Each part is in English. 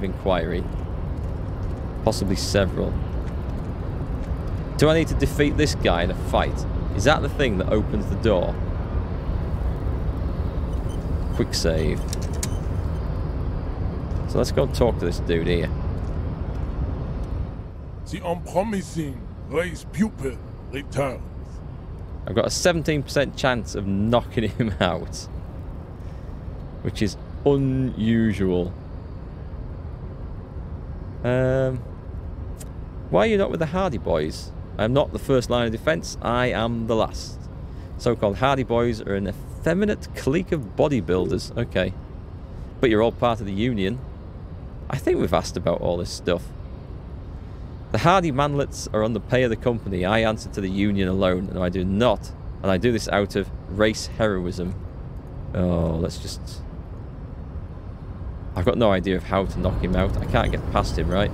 of inquiry. Possibly several. Do I need to defeat this guy in a fight? Is that the thing that opens the door? Quick save. So let's go and talk to this dude here. The unpromising race pupil returns. I've got a 17% chance of knocking him out, which is unusual. Why are you not with the Hardy Boys? I am not the first line of defense. I am the last. So-called Hardy Boys are an effeminate clique of bodybuilders. Okay. But you're all part of the Union. I think we've asked about all this stuff. The Hardy Manlets are on the pay of the company. I answer to the Union alone, and I do not. And I do this out of race heroism. Oh, let's just... I've got no idea of how to knock him out. I can't get past him, right?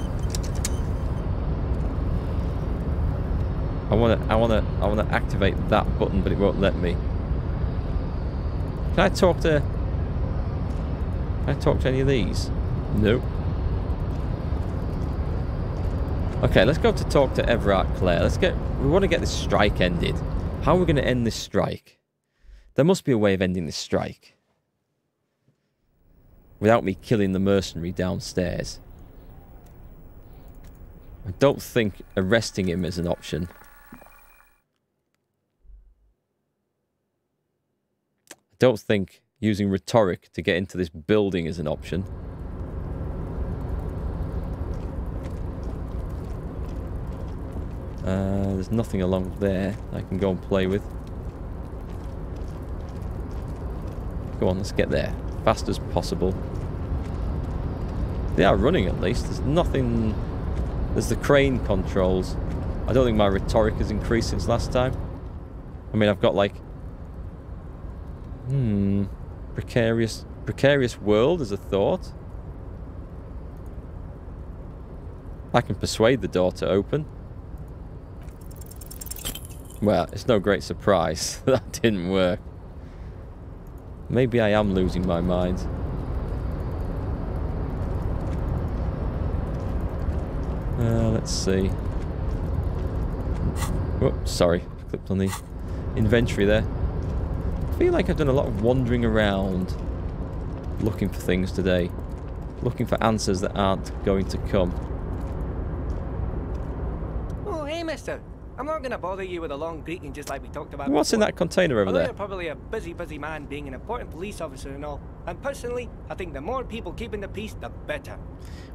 I wanna activate that button, but it won't let me. Can I talk to any of these? Nope. Okay, let's go to talk to Everard Clare. We want to get this strike ended. How are we going to end this strike? There must be a way of ending this strike without me killing the mercenary downstairs. I don't think arresting him is an option. I don't think using rhetoric to get into this building is an option. There's nothing along there I can go and play with. Go on, let's get there. Fast as possible. They are running at least. There's nothing... There's the crane controls. I don't think my rhetoric has increased since last time. I mean, I've got like... Precarious world as a thought. I can persuade the door to open. Well, it's no great surprise that didn't work. Maybe I am losing my mind. Let's see. Whoops, sorry. Clicked on the inventory there. I feel like I've done a lot of wandering around looking for things today. Looking for answers that aren't going to come. Oh, hey, mister. I'm not going to bother you with a long greeting just like we talked about What's before. in that container over there? You're probably a busy man being an important police officer and all. And personally, I think the more people keeping the peace, the better.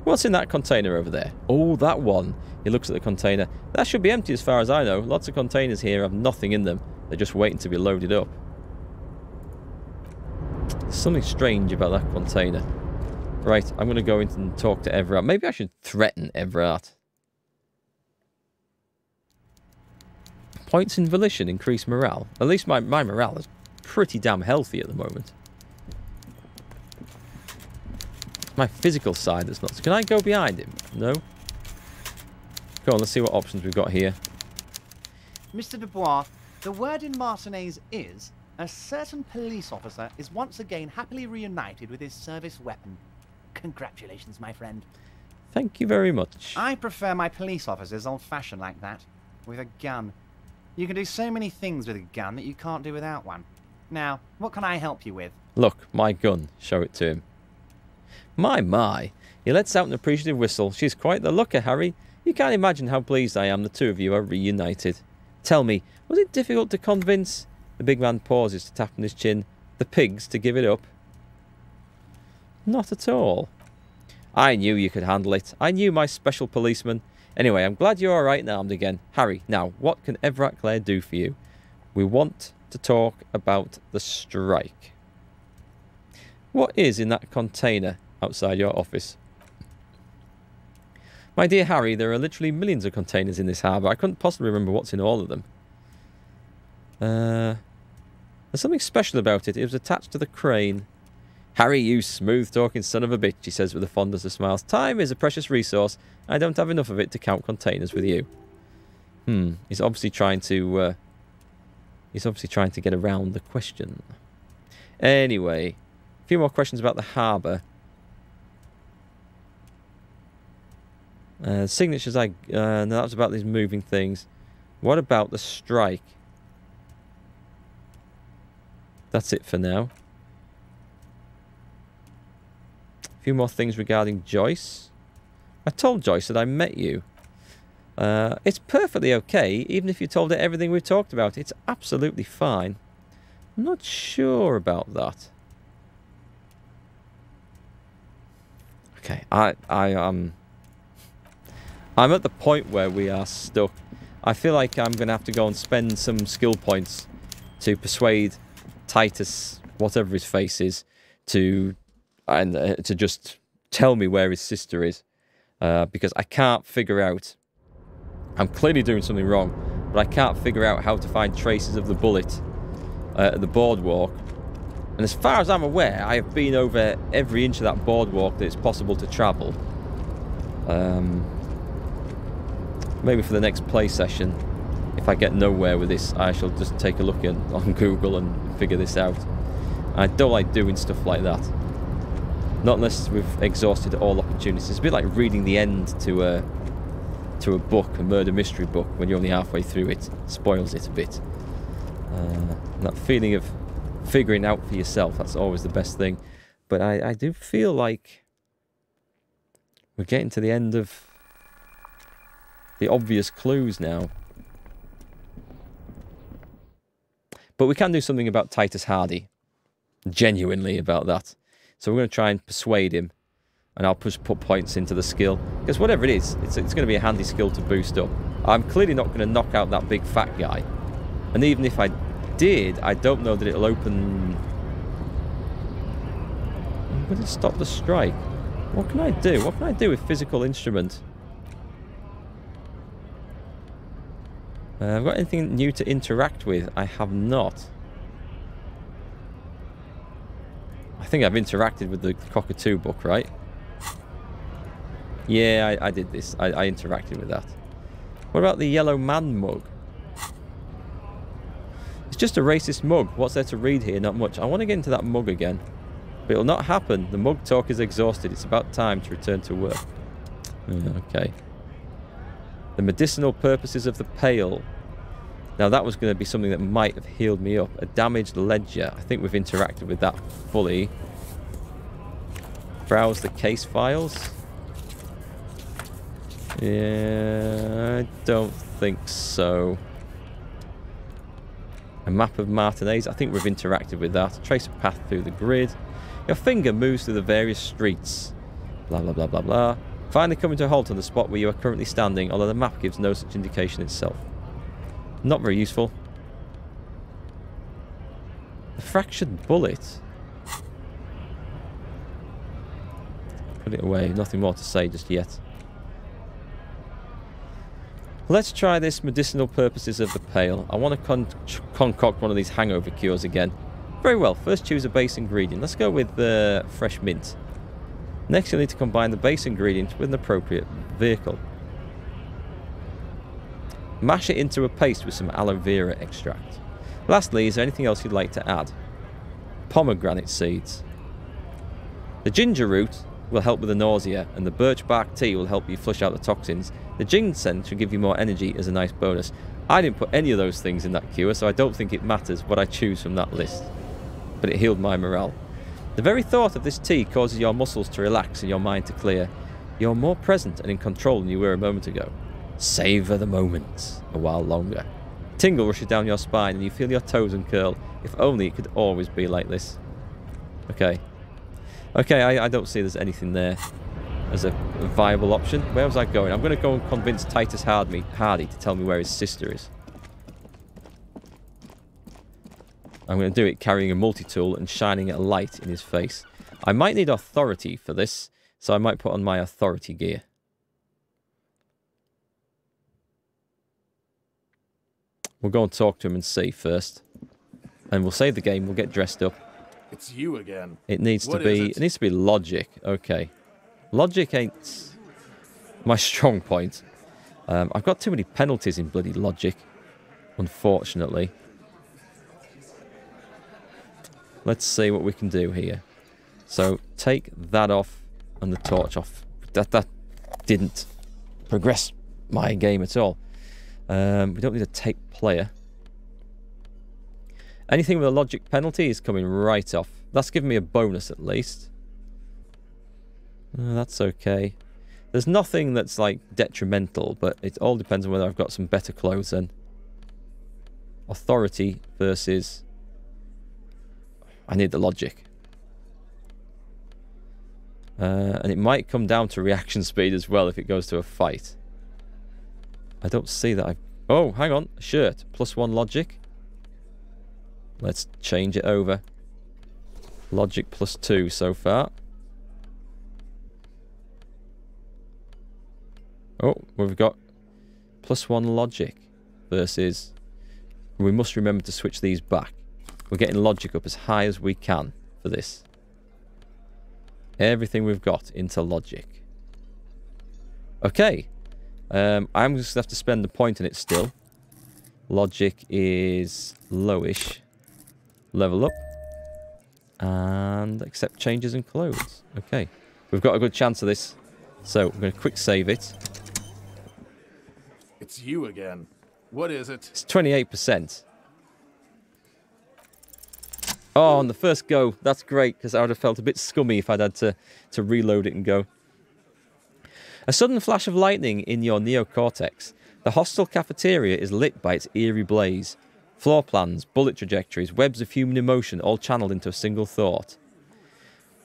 What's in that container over there? Oh, that one. He looks at the container. That should be empty as far as I know. Lots of containers here have nothing in them. They're just waiting to be loaded up. There's something strange about that container. Right, I'm going to go in and talk to Everard. Maybe I should threaten Everard. Points in volition increase morale. At least my morale is pretty damn healthy at the moment. My physical side is not. Can I go behind him? No? Go on, let's see what options we've got here. Mr. Dubois, the word in Martinez is, a certain police officer is once again happily reunited with his service weapon. Congratulations, my friend. Thank you very much. I prefer my police officers old-fashioned like that, with a gun. You can do so many things with a gun that you can't do without one. Now, what can I help you with? Look, my gun. Show it to him. My. He lets out an appreciative whistle. She's quite the looker, Harry. You can't imagine how pleased I am the two of you are reunited. Tell me, was it difficult to convince... The big man pauses to tap on his chin. The pigs to give it up? Not at all. I knew you could handle it. I knew my special policeman. Anyway, I'm glad you're alright and armed again. Harry, now, what can Everard Clare do for you? We want to talk about the strike. What is in that container outside your office? My dear Harry, there are literally millions of containers in this harbour. I couldn't possibly remember what's in all of them. There's something special about it. It was attached to the crane. Harry, you smooth-talking son of a bitch, he says with the fondest of smiles. Time is a precious resource. I don't have enough of it to count containers with you. He's obviously trying to... get around the question. Anyway, a few more questions about the harbour. Signatures, no, that was about these moving things. What about the strike? That's it for now. A few more things regarding Joyce. I told Joyce that I met you. It's perfectly okay, even if you told her everything we've talked about. It's absolutely fine. I'm not sure about that. Okay, I'm at the point where we are stuck. I feel like I'm going to have to go and spend some skill points to persuade Titus, whatever his face is, to just tell me where his sister is. Because I can't figure out... I'm clearly doing something wrong, but I can't figure out how to find traces of the bullet at the boardwalk. And as far as I'm aware, I have been over every inch of that boardwalk that it's possible to travel. Maybe for the next play session, if I get nowhere with this, I shall just take a look on Google and figure this out. I don't like doing stuff like that. Not unless we've exhausted all opportunities. It's a bit like reading the end to a book, a murder mystery book, when you're only halfway through it. Spoils it a bit. That feeling of figuring out for yourself, that's always the best thing. But I do feel like we're getting to the end of the obvious clues now. But we can do something about Titus Hardy. Genuinely about that. So we're going to try and persuade him. And I'll put points into the skill. Because whatever it is, it's going to be a handy skill to boost up. I'm clearly not going to knock out that big fat guy. And even if I did, I don't know that it'll open... I'm going to stop the strike. What can I do? What can I do with physical instrument? I've got anything new to interact with? I have not. I think I've interacted with the Cockatoo book, right? Yeah, I did this. I interacted with that. What about the Yellow Man mug? It's just a racist mug. What's there to read here? Not much. I want to get into that mug again. But it'll not happen. The mug talk is exhausted. It's about time to return to work. Okay. The medicinal purposes of the pail. Now that was going to be something that might have healed me up. A damaged ledger. I think we've interacted with that fully. Browse the case files. Yeah, I don't think so. A map of Martinez. I think we've interacted with that. Trace a path through the grid. Your finger moves through the various streets. Blah, blah, blah, blah, blah. Finally coming to a halt on the spot where you are currently standing, although the map gives no such indication itself. Not very useful. The fractured bullet. Put it away. Nothing more to say just yet. Let's try this medicinal purposes of the pail. I want to concoct one of these hangover cures again. Very well. First choose a base ingredient. Let's go with fresh mint. Next you'll need to combine the base ingredient with an appropriate vehicle. Mash it into a paste with some aloe vera extract. Lastly, is there anything else you'd like to add? Pomegranate seeds. The ginger root will help with the nausea, and the birch bark tea will help you flush out the toxins. The ginseng should give you more energy as a nice bonus. I didn't put any of those things in that cure, so I don't think it matters what I choose from that list. But it healed my morale. The very thought of this tea causes your muscles to relax and your mind to clear. You're more present and in control than you were a moment ago. Savour the moment a while longer. Tingle rushes down your spine and you feel your toes uncurl. If only it could always be like this. Okay. Okay, I don't see there's anything there as a viable option. Where was I going? I'm going to go and convince Titus Hardy to tell me where his sister is. I'm going to do it carrying a multi-tool and shining a light in his face. I might need authority for this, so I might put on my authority gear. We'll go and talk to him and see first. And we'll save the game, we'll get dressed up. It's you again. It needs to be logic. Okay. Logic ain't my strong point. I've got too many penalties in bloody logic, unfortunately. Let's see what we can do here. So take that off and the torch off. That didn't progress my game at all. We don't need a tape player. Anything with a logic penalty is coming right off. That's giving me a bonus at least. That's okay. There's nothing that's like detrimental, but it all depends on whether I've got some better clothes then. Authority versus... I need the logic. And it might come down to reaction speed as well if it goes to a fight. I don't see that I've... Oh, hang on. A shirt. +1 logic. Let's change it over. Logic +2 so far. Oh, we've got +1 logic versus... We must remember to switch these back. We're getting logic up as high as we can for this. Everything we've got into logic. Okay. I'm just going to have to spend the point on it still. Logic is lowish. Level up. And accept changes in clothes. Okay. We've got a good chance of this. So, we're going to quick save it. It's you again. What is it? It's 28%. Oh, on the first go. That's great, because I would have felt a bit scummy if I'd had to reload it and go. A sudden flash of lightning in your neocortex. The hostile cafeteria is lit by its eerie blaze. Floor plans, bullet trajectories, webs of human emotion all channeled into a single thought.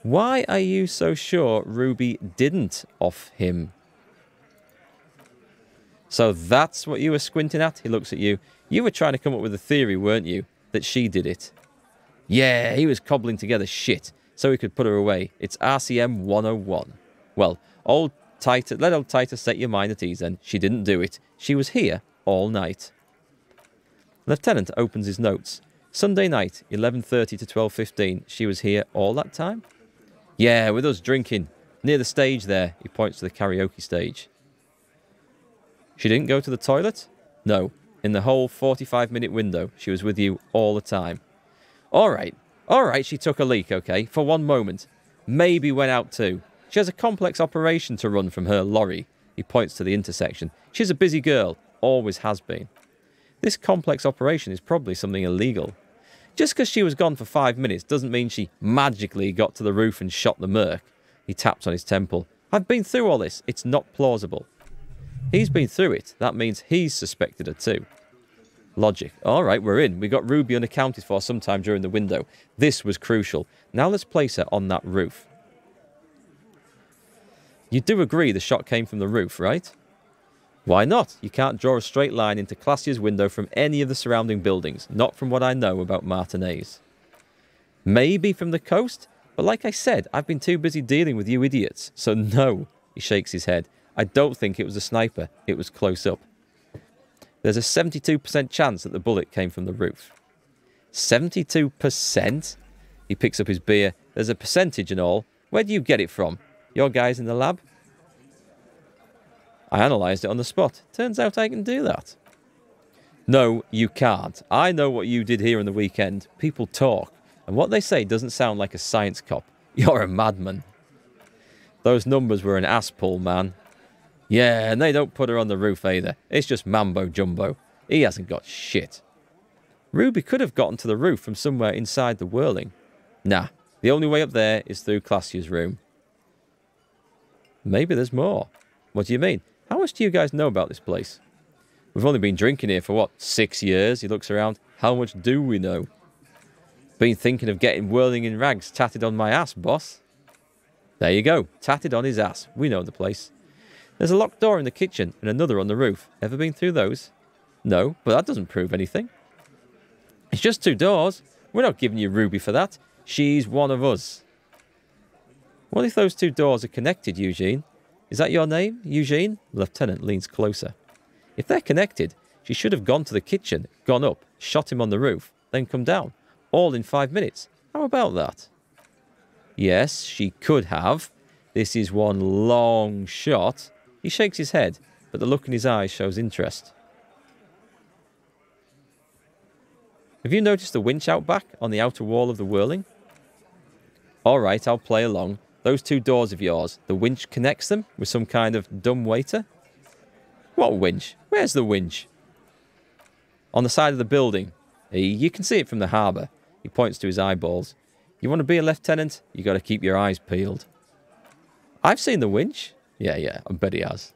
Why are you so sure Ruby didn't off him? So that's what you were squinting at? He looks at you. You were trying to come up with a theory, weren't you? That she did it. Yeah, he was cobbling together shit so he could put her away. It's RCM 101. Well, let old Titus set your mind at ease then. She didn't do it. She was here all night. Lieutenant opens his notes. Sunday night, 11:30 to 12:15. She was here all that time? Yeah, with us drinking. Near the stage there. He points to the karaoke stage. She didn't go to the toilet? No. In the whole 45-minute window, she was with you all the time. All right, she took a leak, okay, for one moment. Maybe went out too. She has a complex operation to run from her lorry. He points to the intersection. She's a busy girl, always has been. This complex operation is probably something illegal. Just because she was gone for 5 minutes doesn't mean she magically got to the roof and shot the merc. He taps on his temple. I've been through all this. It's not plausible. He's been through it. That means he's suspected her too. Logic. All right, we're in. We got Ruby unaccounted for sometime during the window. This was crucial. Now let's place her on that roof. You do agree the shot came from the roof, right? Why not? You can't draw a straight line into Classia's window from any of the surrounding buildings. Not from what I know about Martinez. Maybe from the coast? But like I said, I've been too busy dealing with you idiots. So no. He shakes his head. I don't think it was a sniper. It was close up. There's a 72% chance that the bullet came from the roof. 72%? He picks up his beer. There's a percentage and all. Where do you get it from? Your guys in the lab? I analysed it on the spot. Turns out I can do that. No, you can't. I know what you did here on the weekend. People talk. And what they say doesn't sound like a science cop. You're a madman. Those numbers were an ass pull, man. Yeah, and they don't put her on the roof either. It's just mambo jumbo. He hasn't got shit. Ruby could have gotten to the roof from somewhere inside the whirling. Nah, the only way up there is through Classia's room. Maybe there's more. What do you mean? How much do you guys know about this place? We've only been drinking here for, what, 6 years? He looks around. How much do we know? Been thinking of getting whirling in rags tatted on my ass, boss. There you go. Tatted on his ass. We know the place. There's a locked door in the kitchen and another on the roof. Ever been through those? No, but that doesn't prove anything. It's just 2 doors. We're not giving you Ruby for that. She's one of us. What if those 2 doors are connected, Eugene? Is that your name, Eugene? The lieutenant leans closer. If they're connected, she should have gone to the kitchen, gone up, shot him on the roof, then come down. All in 5 minutes. How about that? Yes, she could have. This is one long shot. He shakes his head, but the look in his eyes shows interest. Have you noticed the winch out back on the outer wall of the whirling? All right, I'll play along. Those 2 doors of yours, the winch connects them with some kind of dumb waiter? What winch? Where's the winch? On the side of the building. You can see it from the harbour. He points to his eyeballs. You want to be a lieutenant? You got to keep your eyes peeled. I've seen the winch. Yeah, I bet he has.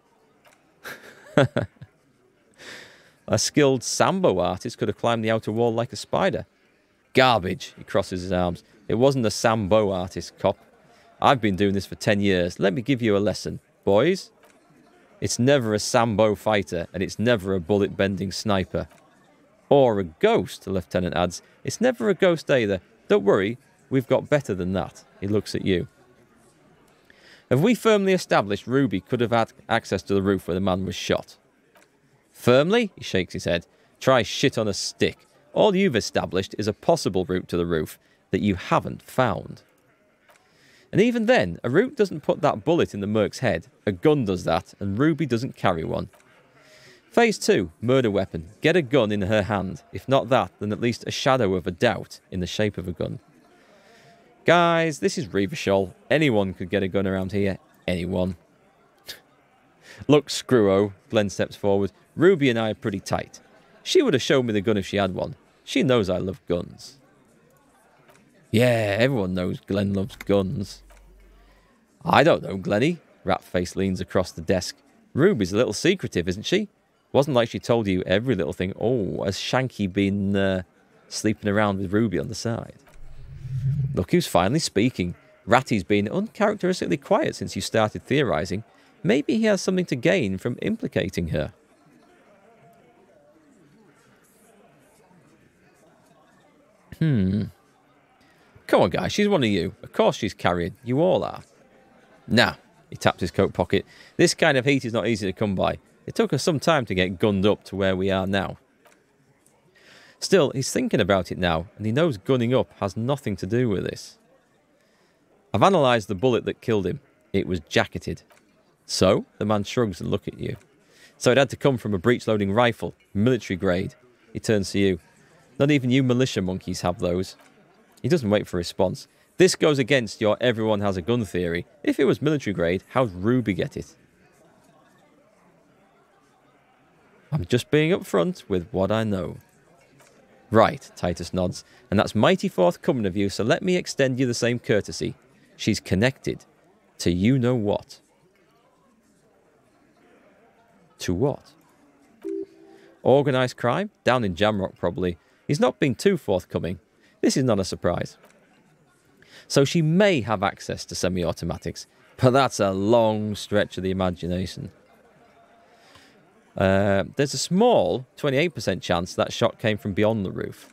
A skilled Sambo artist could have climbed the outer wall like a spider. Garbage, he crosses his arms. It wasn't a Sambo artist, cop. I've been doing this for 10 years. Let me give you a lesson. Boys, it's never a Sambo fighter, and it's never a bullet-bending sniper. Or a ghost, the lieutenant adds. It's never a ghost either. Don't worry, we've got better than that. He looks at you. Have we firmly established Ruby could have had access to the roof where the man was shot? Firmly? He shakes his head. Try shit on a stick. All you've established is a possible route to the roof that you haven't found. And even then, a route doesn't put that bullet in the merc's head. A gun does that, and Ruby doesn't carry one. Phase 2, murder weapon. Get a gun in her hand. If not that, then at least a shadow of a doubt in the shape of a gun. Guys, this is Revachol. Anyone could get a gun around here. Anyone. Look, Screw-o, Glenn steps forward. Ruby and I are pretty tight. She would have shown me the gun if she had one. She knows I love guns. Yeah, everyone knows Glenn loves guns. I don't know, Glenny. Ratface leans across the desk. Ruby's a little secretive, isn't she? Wasn't like she told you every little thing. Oh, has Shanky been sleeping around with Ruby on the side? Look who's finally speaking. Ratty's been uncharacteristically quiet since you started theorising. Maybe he has something to gain from implicating her. Come on, guys. She's one of you. Of course she's carrying. You all are. Nah. He tapped his coat pocket. This kind of heat is not easy to come by. It took us some time to get gunned up to where we are now. Still, he's thinking about it now, and he knows gunning up has nothing to do with this. I've analysed the bullet that killed him. It was jacketed. So? The man shrugs and looks at you. So it had to come from a breech-loading rifle, military grade. He turns to you. Not even you militia monkeys have those. He doesn't wait for a response. This goes against your everyone has a gun theory. If it was military grade, how'd Ruby get it? I'm just being upfront with what I know. Right, Titus nods. And that's mighty forthcoming of you, so let me extend you the same courtesy. She's connected to you-know-what. To what? Organised crime? Down in Jamrock, probably. He's not been too forthcoming. This is not a surprise. So she may have access to semi-automatics, but that's a long stretch of the imagination. There's a small 28% chance that shot came from beyond the roof.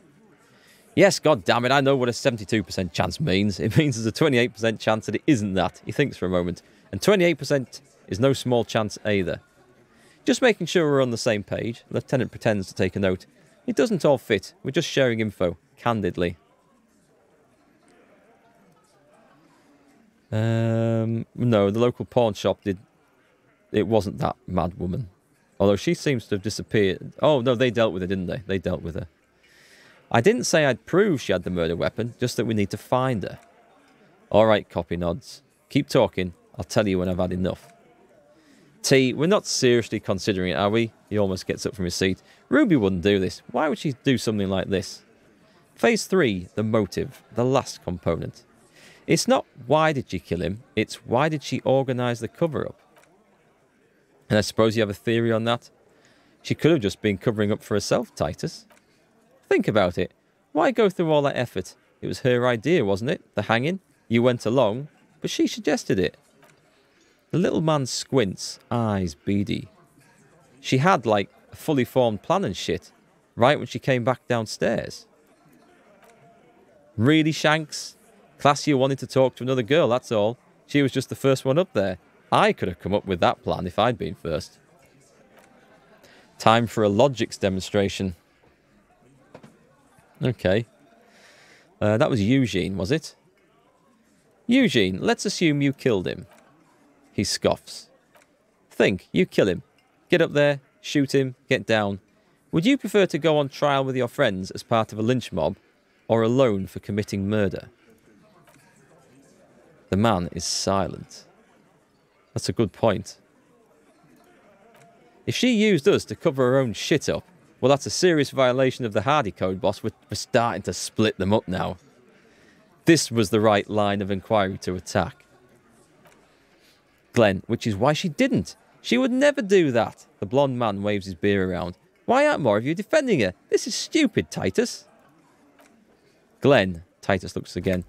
Yes, god damn it, I know what a 72% chance means. It means there's a 28% chance that it isn't that. He thinks for a moment. And 28% is no small chance either. Just making sure we're on the same page. Lieutenant pretends to take a note. It doesn't all fit. We're just sharing info, candidly. No, the local pawn shop did... It wasn't that mad woman. Although she seems to have disappeared. Oh, no, they dealt with her, didn't they? They dealt with her. I didn't say I'd prove she had the murder weapon, just that we need to find her. All right, copy nods. Keep talking. I'll tell you when I've had enough. T, we're not seriously considering it, are we? He almost gets up from his seat. Ruby wouldn't do this. Why would she do something like this? Phase 3, the motive, the last component. It's not why did she kill him, it's why did she organise the cover-up. And I suppose you have a theory on that? She could have just been covering up for herself, Titus. Think about it. Why go through all that effort? It was her idea, wasn't it? The hanging? You went along, but she suggested it. The little man squints, eyes beady. She had, like, a fully formed plan and shit, right when she came back downstairs. Really, Shanks? Classy wanted to talk to another girl, that's all. She was just the first one up there. I could have come up with that plan if I'd been first. Time for a logics demonstration. Okay. That was Eugene, was it? Eugene, let's assume you killed him. He scoffs. Think, you kill him. Get up there, shoot him, get down. Would you prefer to go on trial with your friends as part of a lynch mob, or alone for committing murder? The man is silent. That's a good point. If she used us to cover her own shit up, well, that's a serious violation of the Hardy Code, boss. We're starting to split them up now. This was the right line of inquiry to attack. Glenn, which is why she didn't. She would never do that. The blonde man waves his beer around. Why aren't more of you defending her? This is stupid, Titus. Glenn, Titus looks again.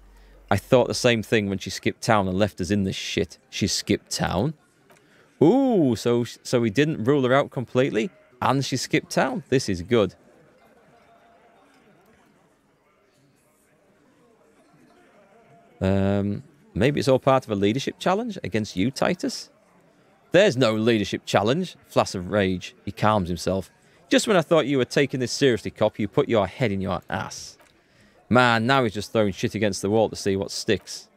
I thought the same thing when she skipped town and left us in this shit. She skipped town? Ooh, so he didn't rule her out completely? And she skipped town? This is good. Maybe it's all part of a leadership challenge against you, Titus? There's no leadership challenge. Flash of rage. He calms himself. Just when I thought you were taking this seriously, cop, you put your head in your ass. Man, now he's just throwing shit against the wall to see what sticks.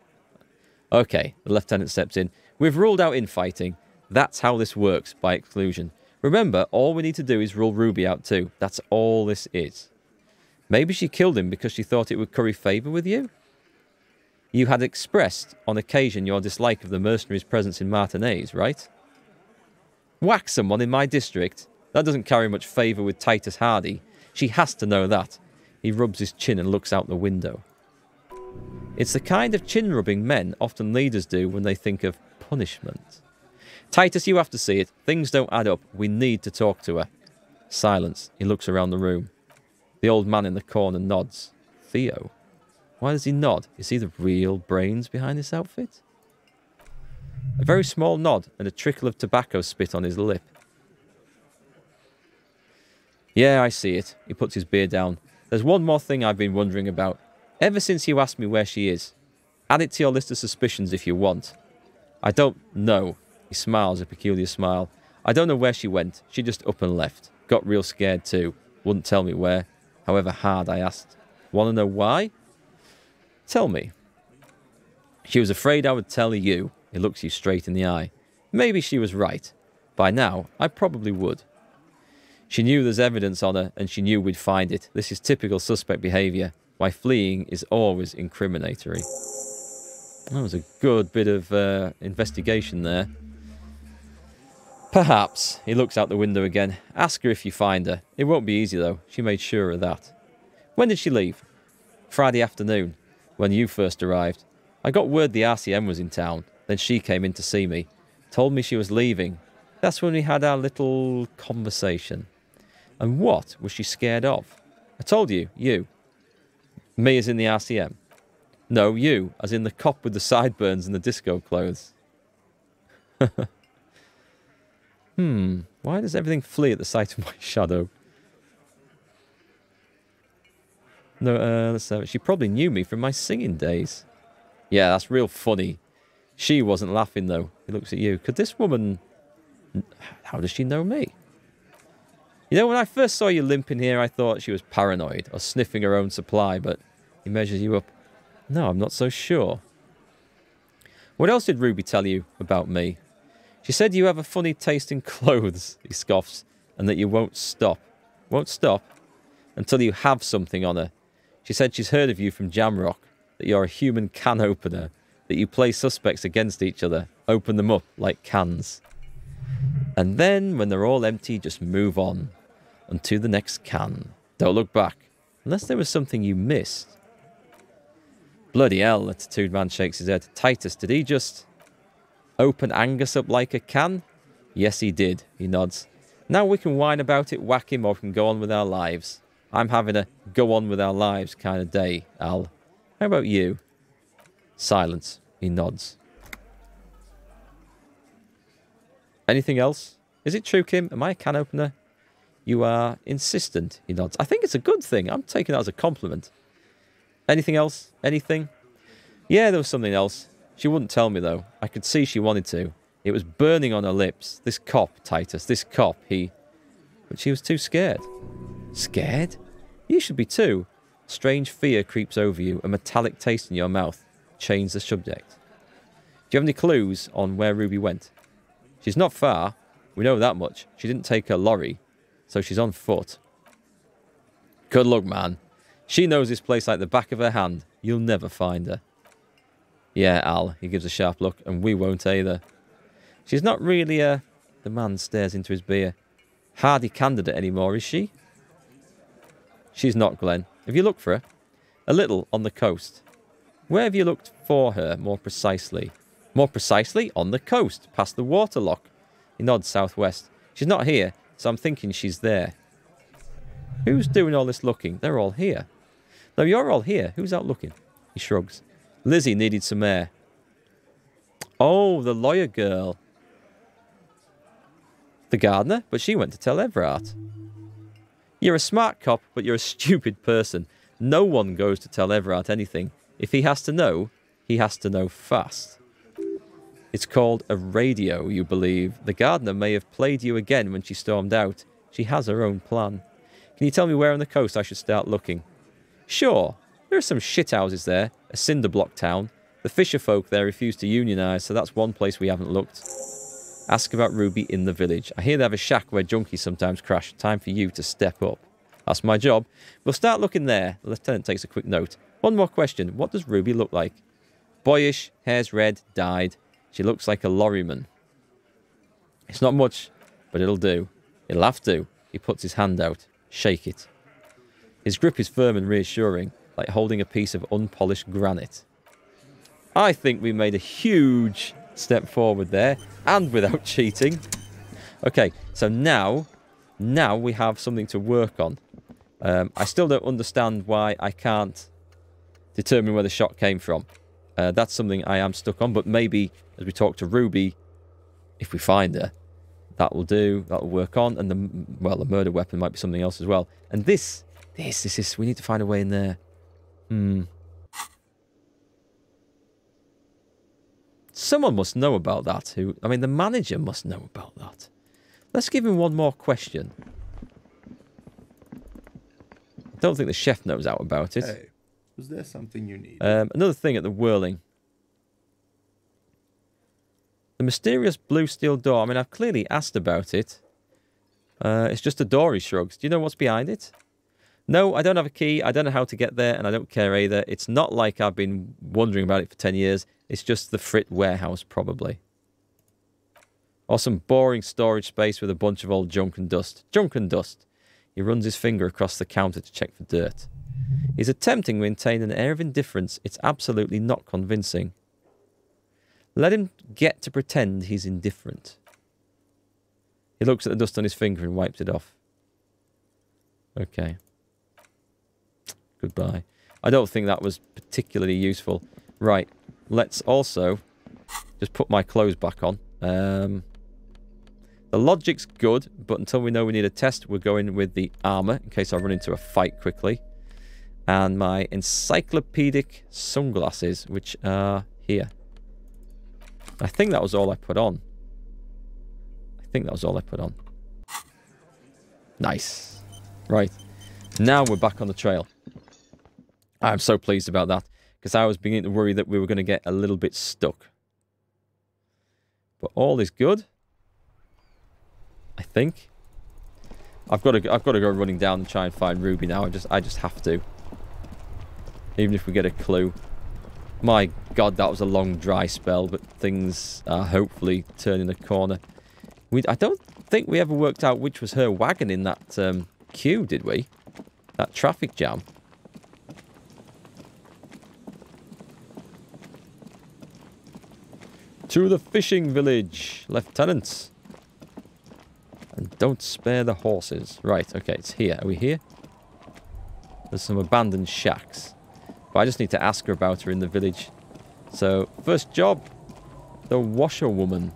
Okay, the lieutenant steps in. We've ruled out infighting. That's how this works, by exclusion. Remember, all we need to do is rule Ruby out too. That's all this is. Maybe she killed him because she thought it would curry favour with you? You had expressed, on occasion, your dislike of the mercenaries' presence in Martinez, right? Whack someone in my district? That doesn't carry much favour with Titus Hardy. She has to know that. He rubs his chin and looks out the window. It's the kind of chin-rubbing men often leaders do when they think of punishment. Titus, you have to see it. Things don't add up. We need to talk to her. Silence. He looks around the room. The old man in the corner nods. Theo? Why does he nod? Is he the real brains behind this outfit? A very small nod and a trickle of tobacco spit on his lip. Yeah, I see it. He puts his beer down. There's one more thing I've been wondering about. Ever since you asked me where she is. Add it to your list of suspicions if you want. I don't know. He smiles a peculiar smile. I don't know where she went. She just up and left. Got real scared too. Wouldn't tell me where. However hard I asked. Want to know why? Tell me. She was afraid I would tell you. He looks you straight in the eye. Maybe she was right. By now, I probably would. She knew there's evidence on her, and she knew we'd find it. This is typical suspect behaviour. Why fleeing is always incriminatory. That was a good bit of investigation there. Perhaps. He looks out the window again. Ask her if you find her. It won't be easy, though. She made sure of that. When did she leave? Friday afternoon, when you first arrived. I got word the RCM was in town. Then she came in to see me. Told me she was leaving. That's when we had our little conversation. And what was she scared of? I told you, you. Me as in the RCM. No, you, as in the cop with the sideburns and the disco clothes. Why does everything flee at the sight of my shadow? No, let's have it. She probably knew me from my singing days. Yeah, that's real funny. She wasn't laughing, though. He looks at you. Could this woman... How does she know me? You know, when I first saw you limping here, I thought she was paranoid or sniffing her own supply, but he measures you up. No, I'm not so sure. What else did Ruby tell you about me? She said you have a funny taste in clothes, he scoffs, and that you won't stop. Won't stop? Until you have something on her. She said she's heard of you from Jamrock, that you're a human can opener, that you play suspects against each other, open them up like cans. And then, when they're all empty, just move on. Onto the next can. Don't look back. Unless there was something you missed. Bloody hell, the tattooed man shakes his head. Titus, did he just open Angus up like a can? Yes, he did, he nods. Now we can whine about it, whack him, or we can go on with our lives. I'm having a go on with our lives kind of day, Al. How about you? Silence. He nods. Anything else? Is it true, Kim? Am I a can opener? You are insistent, he nods. I think it's a good thing. I'm taking that as a compliment. Anything else? Anything? Yeah, there was something else. She wouldn't tell me, though. I could see she wanted to. It was burning on her lips. This cop, Titus, this cop, he... But she was too scared. Scared? You should be too. Strange fear creeps over you, a metallic taste in your mouth. Change the subject. Do you have any clues on where Ruby went? She's not far. We know that much. She didn't take her lorry, so she's on foot. Good luck, man. She knows this place like the back of her hand. You'll never find her. Yeah, Al, he gives a sharp look, and we won't either. She's not really a... The man stares into his beer. hardy candidate anymore, is she? She's not, Glenn. Have you looked for her? A little on the coast. Where have you looked for her, more precisely? More precisely, on the coast, past the waterlock. He nods southwest. She's not here, so I'm thinking she's there. Who's doing all this looking? They're all here. No, you're all here. Who's out looking? He shrugs. Lizzie needed some air. Oh, the lawyer girl. The gardener, but she went to tell Everard. You're a smart cop, but you're a stupid person. No one goes to tell Everard anything. If he has to know fast. It's called a radio, you believe. The gardener may have played you again when she stormed out. She has her own plan. Can you tell me where on the coast I should start looking? Sure. There are some shithouses there. A cinder block town. The fisher folk there refuse to unionise, so that's one place we haven't looked. Ask about Ruby in the village. I hear they have a shack where junkies sometimes crash. Time for you to step up. That's my job. We'll start looking there. The lieutenant takes a quick note. One more question. What does Ruby look like? Boyish, hair's red, dyed. She looks like a lorryman. It's not much, but it'll do. It'll have to. He puts his hand out. Shake it. His grip is firm and reassuring, like holding a piece of unpolished granite. I think we made a huge step forward there, and without cheating. Okay, so now we have something to work on. I still don't understand why I can't determine where the shot came from. That's something I am stuck on, but maybe as we talk to Ruby, if we find her, that will do. That will work on, and the murder weapon might be something else as well. And this is. We need to find a way in there. Someone must know about that. The manager must know about that. Let's give him one more question. I don't think the chef knows out about it. Hey, was there something you need? Another thing at the whirling. The mysterious blue steel door. I've clearly asked about it. It's just a door, he shrugs. Do you know what's behind it? No, I don't have a key. I don't know how to get there, and I don't care either. It's not like I've been wondering about it for 10 years. It's just the Frit warehouse, probably. Or some boring storage space with a bunch of old junk and dust. Junk and dust. He runs his finger across the counter to check for dirt. He's attempting to maintain an air of indifference. It's absolutely not convincing. Let him get to pretend he's indifferent. He looks at the dust on his finger and wipes it off. Okay. Goodbye. I don't think that was particularly useful. Right. Let's also just put my clothes back on. The logic's good, but until we know we need a test, we're going with the armor in case I run into a fight quickly. And my encyclopedic sunglasses, which are here. I think that was all I put on. Nice. Right. Now we're back on the trail. I'm so pleased about that, because I was beginning to worry that we were going to get a little bit stuck. But all is good. I think. I've got to go running down and try and find Ruby now. I just have to. Even if we get a clue. My God, that was a long dry spell, but things are hopefully turning the corner. I don't think we ever worked out which was her wagon in that queue, did we? That traffic jam. To the fishing village, Lieutenant. And don't spare the horses. Right, okay, it's here. Are we here? There's some abandoned shacks. But I just need to ask her about her in the village. So, first job, the washerwoman.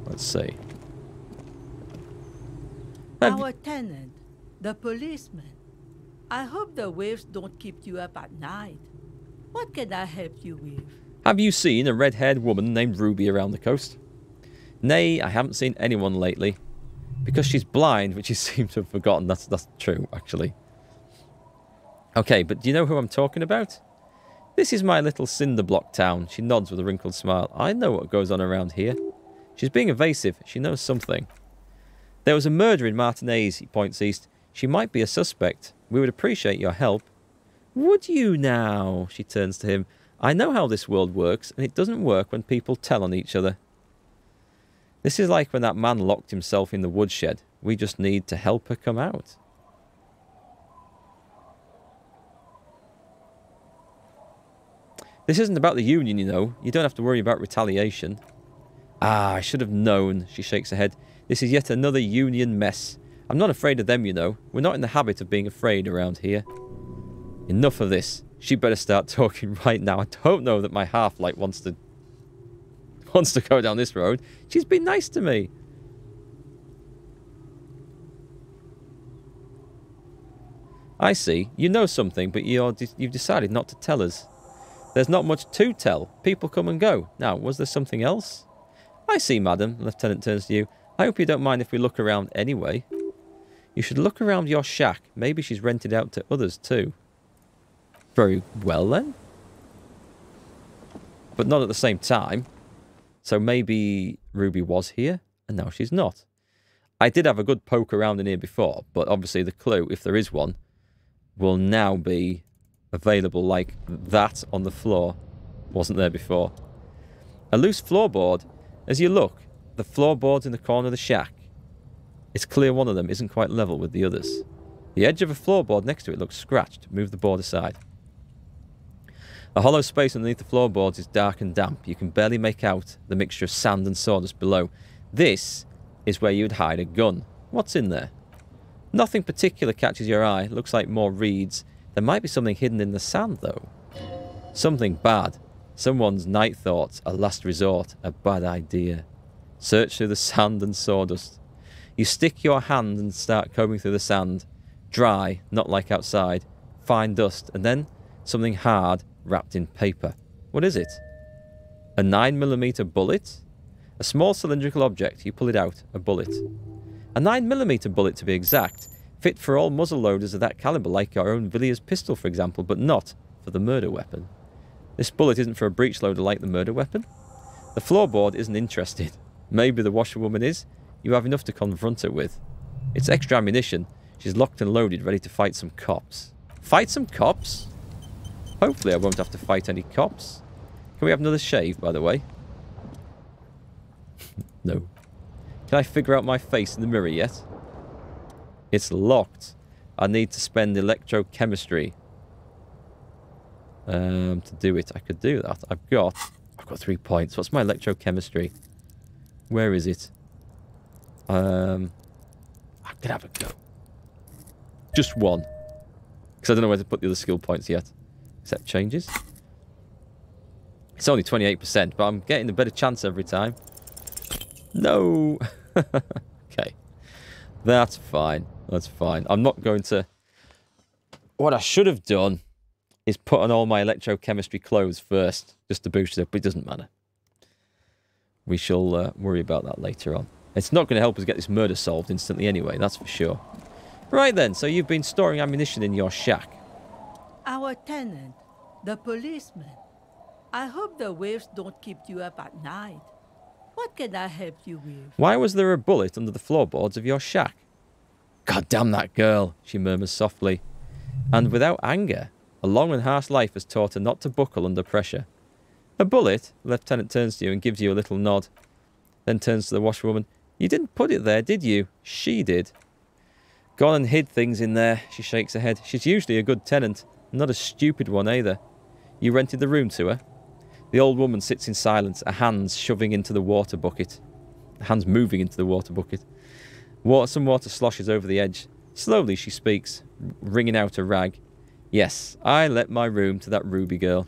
Let's see. Our tenant, the policeman. I hope the waves don't keep you up at night. What can I help you with? Have you seen a red-haired woman named Ruby around the coast? Nay, I haven't seen anyone lately. Because she's blind, which you seem to have forgotten. That's true, actually. Okay, but do you know who I'm talking about? This is my little cinder block town. She nods with a wrinkled smile. I know what goes on around here. She's being evasive. She knows something. There was a murder in Martinez, he points east. She might be a suspect. We would appreciate your help. Would you now? She turns to him. I know how this world works, and it doesn't work when people tell on each other. This is like when that man locked himself in the woodshed. We just need to help her come out. This isn't about the union, you know. You don't have to worry about retaliation. Ah, I should have known, she shakes her head. This is yet another union mess. I'm not afraid of them, you know. We're not in the habit of being afraid around here. Enough of this. She better start talking right now. I don't know that my half-light wants to go down this road. She's been nice to me. I see. You know something, but you've decided not to tell us. There's not much to tell. People come and go. Now, was there something else? I see, madam. The lieutenant turns to you. I hope you don't mind if we look around anyway. You should look around your shack. Maybe she's rented out to others too. Very well then. But not at the same time. So maybe Ruby was here and now she's not. I did have a good poke around in here before, but obviously the clue, if there is one, will now be available like that on the floor. Wasn't there before. A loose floorboard. As you look, the floorboards in the corner of the shack. It's clear one of them isn't quite level with the others. The edge of a floorboard next to it looks scratched. Move the board aside. The hollow space underneath the floorboards is dark and damp. You can barely make out the mixture of sand and sawdust below. This is where you'd hide a gun. What's in there? Nothing particular catches your eye. Looks like more reeds. There might be something hidden in the sand, though. Something bad. Someone's night thoughts. A last resort. A bad idea. Search through the sand and sawdust. You stick your hand and start combing through the sand. Dry, not like outside. Fine dust. And then something hard wrapped in paper. What is it? A 9mm bullet? A small cylindrical object. You pull it out. A bullet. A 9mm bullet, to be exact. Fit for all muzzle loaders of that caliber, like our own Villiers pistol, for example, but not for the murder weapon. This bullet isn't for a breech loader like the murder weapon. The floorboard isn't interested. Maybe the washerwoman is. You have enough to confront her with. It's extra ammunition. She's locked and loaded, ready to fight some cops. Fight some cops? Hopefully I won't have to fight any cops. Can we have another shave, by the way? No. Can I figure out my face in the mirror yet? It's locked. I need to spend electrochemistry to do it. I could do that. I've got 3 points. What's my electrochemistry? Where is it? I could have a go. Just one. Because I don't know where to put the other skill points yet. Accept changes. It's only 28%, but I'm getting a better chance every time. No. Okay. That's fine. That's fine. I'm not going to... What I should have done is put on all my electrochemistry clothes first, just to boost it up, but it doesn't matter. We shall worry about that later on. It's not going to help us get this murder solved instantly anyway, that's for sure. Right then, so you've been storing ammunition in your shack. Our tenant, the policeman. I hope the waves don't keep you up at night. What can I help you with? Why was there a bullet under the floorboards of your shack? God damn that girl, she murmurs softly. And without anger, a long and harsh life has taught her not to buckle under pressure. A bullet? The lieutenant turns to you and gives you a little nod. Then turns to the washerwoman. You didn't put it there, did you? She did. Gone and hid things in there, she shakes her head. She's usually a good tenant, not a stupid one either. You rented the room to her? The old woman sits in silence, her hands shoving into the water bucket. Her hands moving into the water bucket. Some water sloshes over the edge. Slowly she speaks, wringing out a rag. Yes, I let my room to that Ruby girl.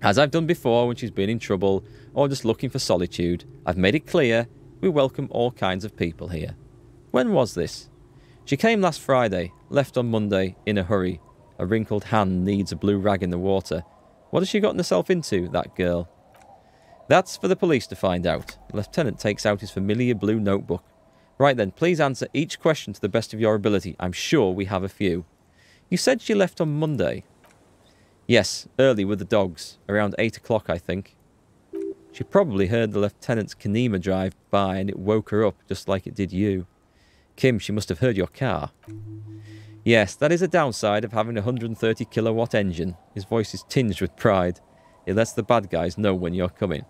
As I've done before when she's been in trouble or just looking for solitude, I've made it clear we welcome all kinds of people here. When was this? She came last Friday, left on Monday, in a hurry. A wrinkled hand needs a blue rag in the water. What has she gotten herself into, that girl? That's for the police to find out. The lieutenant takes out his familiar blue notebook. Right then, please answer each question to the best of your ability. I'm sure we have a few. You said she left on Monday. Yes, early with the dogs. Around 8 o'clock, I think. She probably heard the lieutenant's Kanema drive by and it woke her up just like it did you. Kim, she must have heard your car. Yes, that is a downside of having a 130 kilowatt engine. His voice is tinged with pride. It lets the bad guys know when you're coming.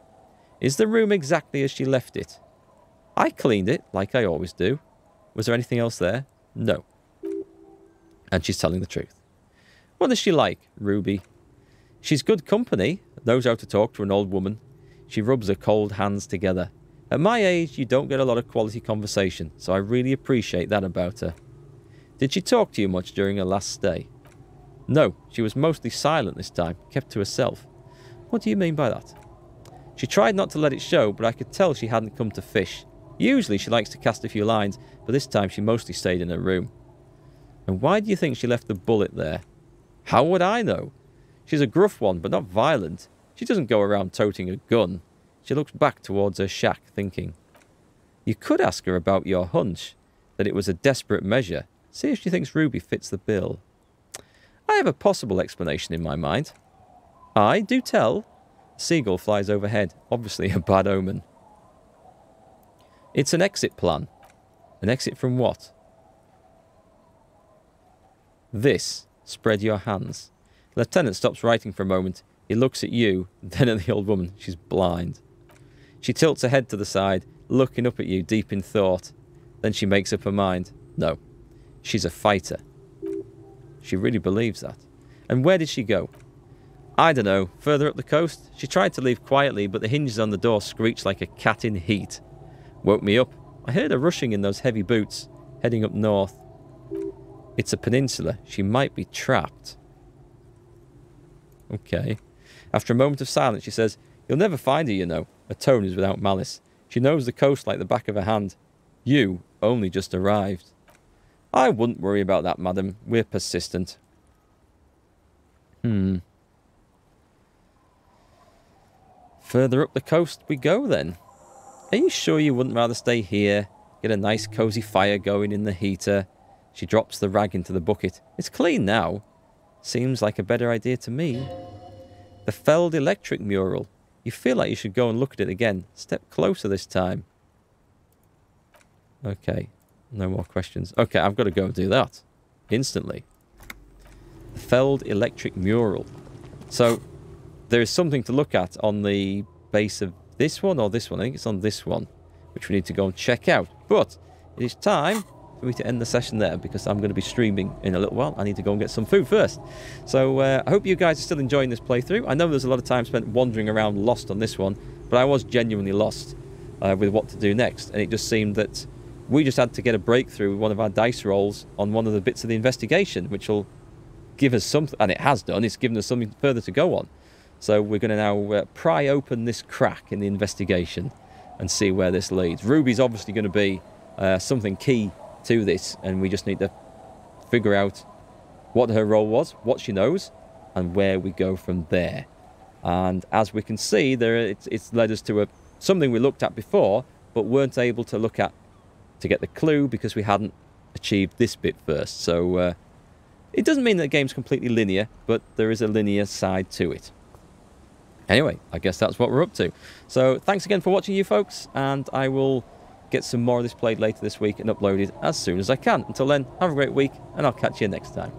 Is the room exactly as she left it? I cleaned it, like I always do. Was there anything else there? No. And she's telling the truth. What is she like, Ruby? She's good company, knows how to talk to an old woman. She rubs her cold hands together. At my age, you don't get a lot of quality conversation, so I really appreciate that about her. Did she talk to you much during her last stay? No, she was mostly silent this time, kept to herself. What do you mean by that? She tried not to let it show, but I could tell she hadn't come to fish. Usually she likes to cast a few lines, but this time she mostly stayed in her room. And why do you think she left the bullet there? How would I know? She's a gruff one, but not violent. She doesn't go around toting a gun. She looks back towards her shack, thinking. You could ask her about your hunch, that it was a desperate measure. See if she thinks Ruby fits the bill. I have a possible explanation in my mind. I do tell. A seagull flies overhead, obviously a bad omen. It's an exit plan. An exit from what? This. Spread your hands. The lieutenant stops writing for a moment. He looks at you, then at the old woman. She's blind. She tilts her head to the side, looking up at you, deep in thought. Then she makes up her mind. No, she's a fighter. She really believes that. And where did she go? I don't know, further up the coast. She tried to leave quietly, but the hinges on the door screeched like a cat in heat. Woke me up. I heard her rushing in those heavy boots, heading up north. It's a peninsula. She might be trapped. Okay. After a moment of silence, she says, You'll never find her, you know. Her tone is without malice. She knows the coast like the back of her hand. You only just arrived. I wouldn't worry about that, madam. We're persistent. Further up the coast we go, then. Are you sure you wouldn't rather stay here? Get a nice cosy fire going in the heater. She drops the rag into the bucket. It's clean now. Seems like a better idea to me. The Feld electric mural. You feel like you should go and look at it again. Step closer this time. Okay. No more questions. Okay, I've got to go and do that. Instantly. The Feld electric mural. So, there is something to look at on the base of this one or this one. I think it's on this one, which we need to go and check out. But it is time for me to end the session there because I'm going to be streaming in a little while. I need to go and get some food first. So I hope you guys are still enjoying this playthrough. I know there's a lot of time spent wandering around lost on this one, but I was genuinely lost with what to do next. And it just seemed that we just had to get a breakthrough with one of our dice rolls on one of the bits of the investigation, which will give us something, and it has done. It's given us something further to go on. So we're going to now pry open this crack in the investigation and see where this leads. Ruby's obviously going to be something key to this, and we just need to figure out what her role was, what she knows, and where we go from there. And as we can see, it's led us to something we looked at before, but weren't able to look at to get the clue because we hadn't achieved this bit first. So it doesn't mean that the game's completely linear, but there is a linear side to it. Anyway, I guess that's what we're up to. So thanks again for watching, you folks, and I will get some more of this played later this week and uploaded as soon as I can. Until then, have a great week, and I'll catch you next time.